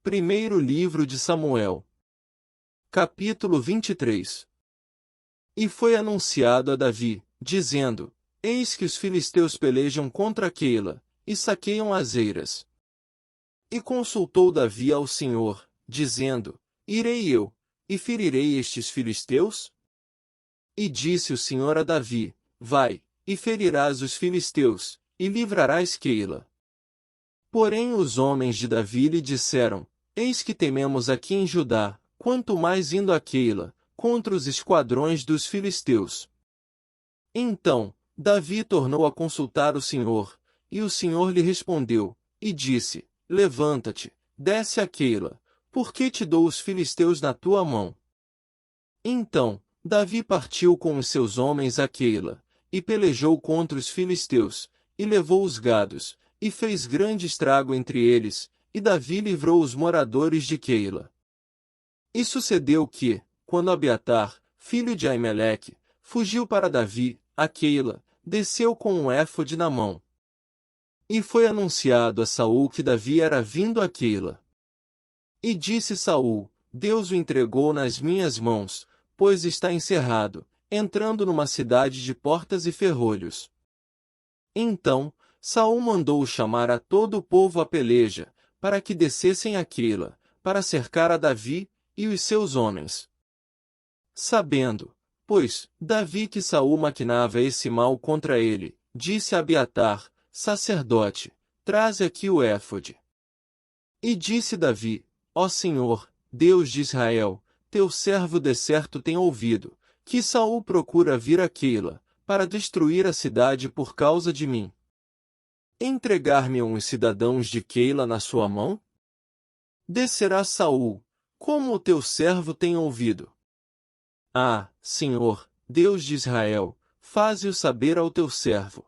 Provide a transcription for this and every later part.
Primeiro livro de Samuel. Capítulo 23. E foi anunciado a Davi, dizendo: Eis que os filisteus pelejam contra Queila, e saqueiam as eiras. E consultou Davi ao Senhor, dizendo: Irei eu, e ferirei estes filisteus? E disse o Senhor a Davi: Vai, e ferirás os filisteus, e livrarás Queila. Porém os homens de Davi lhe disseram: Eis que tememos aqui em Judá, quanto mais indo a Queila, contra os esquadrões dos filisteus. Então, Davi tornou a consultar o Senhor, e o Senhor lhe respondeu, e disse: Levanta-te, desce a Queila, porque te dou os filisteus na tua mão. Então, Davi partiu com os seus homens a Queila, e pelejou contra os filisteus, e levou os gados, e fez grande estrago entre eles, e Davi livrou os moradores de Queila. E sucedeu que, quando Abiatar, filho de Aimeleque, fugiu para Davi, a Queila, desceu com um éfode na mão. E foi anunciado a Saul que Davi era vindo a Queila. E disse Saul: Deus o entregou nas minhas mãos, pois está encerrado, entrando numa cidade de portas e ferrolhos. Então, Saul mandou chamar a todo o povo à peleja, para que descessem a Queila, para cercar a Davi e os seus homens. Sabendo, pois, Davi que Saul maquinava esse mal contra ele, disse a Abiatar, sacerdote: Traze aqui o éfode. E disse Davi: Ó Senhor, Deus de Israel, teu servo de certo tem ouvido, que Saul procura vir a Queila, para destruir a cidade por causa de mim. Entregar-me-ão os cidadãos de Queila na sua mão? Descerá Saul, como o teu servo tem ouvido. Ah, Senhor, Deus de Israel, faze-o saber ao teu servo.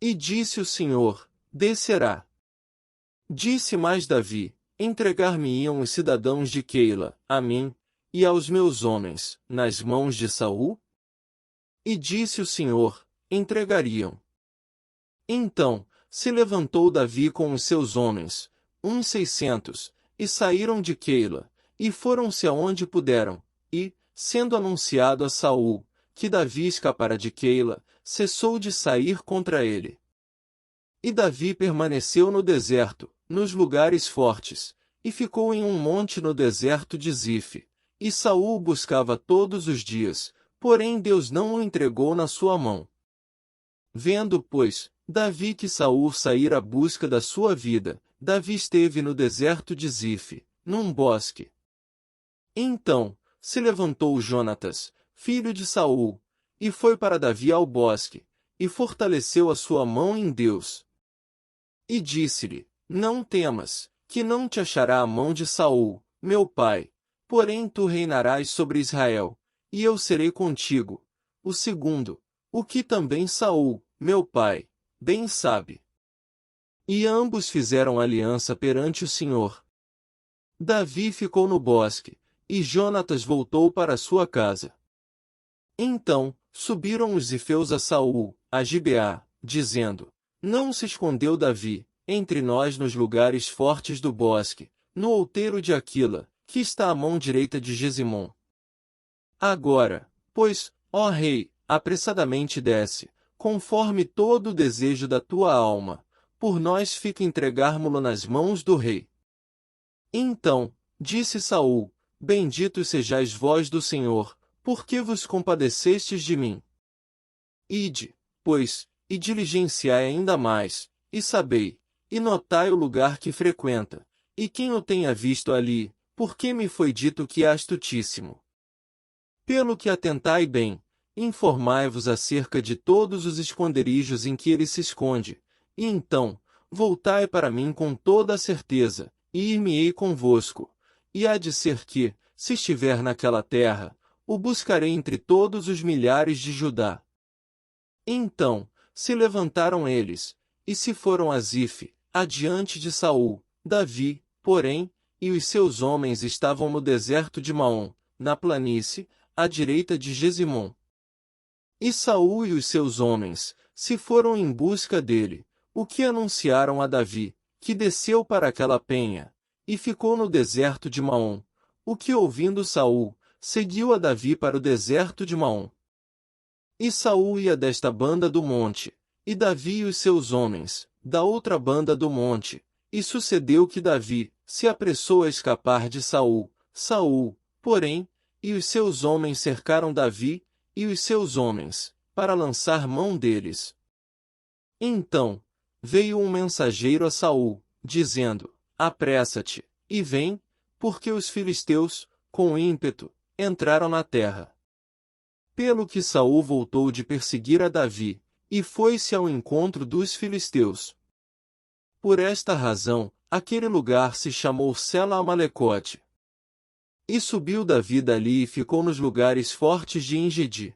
E disse o Senhor: Descerá. Disse mais Davi: Entregar-me-iam os cidadãos de Queila, a mim, e aos meus homens, nas mãos de Saul? E disse o Senhor: Entregariam. Então, se levantou Davi com os seus homens, uns 600, e saíram de Queila, e foram-se aonde puderam, e, sendo anunciado a Saul, que Davi escapara de Queila, cessou de sair contra ele. E Davi permaneceu no deserto, nos lugares fortes, e ficou em um monte no deserto de Zife, e Saul o buscava todos os dias, porém Deus não o entregou na sua mão. Vendo, pois, Davi que Saul saíra à busca da sua vida, Davi esteve no deserto de Zife, num bosque. Então, se levantou Jonatas, filho de Saul, e foi para Davi ao bosque, e fortaleceu a sua mão em Deus. E disse-lhe: Não temas, que não te achará a mão de Saul, meu pai, porém tu reinarás sobre Israel, e eu serei contigo. O segundo, o que também Saul, meu pai, bem sabe. E ambos fizeram aliança perante o Senhor. Davi ficou no bosque, e Jonatas voltou para sua casa. Então, subiram os zifeus a Saul, a Gibeá, dizendo: Não se escondeu Davi, entre nós nos lugares fortes do bosque, no outeiro de Aquila, que está à mão direita de Gesimom. Agora, pois, ó rei, apressadamente desce, conforme todo o desejo da tua alma, por nós fica entregarmo-lo nas mãos do rei. Então, disse Saul: Benditos sejais vós do Senhor, porque vos compadecestes de mim. Ide, pois, e diligenciai ainda mais, e sabei, e notai o lugar que frequenta, e quem o tenha visto ali, porque me foi dito que é astutíssimo. Pelo que atentai bem, informai-vos acerca de todos os esconderijos em que ele se esconde, e então, voltai para mim com toda a certeza, e ir-me-ei convosco, e há de ser que, se estiver naquela terra, o buscarei entre todos os milhares de Judá. Então, se levantaram eles, e se foram a Zife, adiante de Saul. Davi, porém, e os seus homens estavam no deserto de Maom, na planície, à direita de Gesimom. E Saul e os seus homens se foram em busca dele, o que anunciaram a Davi, que desceu para aquela penha, e ficou no deserto de Maom, o que ouvindo Saul, seguiu a Davi para o deserto de Maom. E Saul ia desta banda do monte, e Davi e os seus homens, da outra banda do monte, e sucedeu que Davi se apressou a escapar de Saul. Saul, porém, e os seus homens cercaram Davi, e os seus homens, para lançar mão deles. Então, veio um mensageiro a Saul, dizendo: Apressa-te, e vem, porque os filisteus, com ímpeto, entraram na terra. Pelo que Saul voltou de perseguir a Davi, e foi-se ao encontro dos filisteus. Por esta razão, aquele lugar se chamou Sela-Amalecote. E subiu Davi dali e ficou nos lugares fortes de Engedi.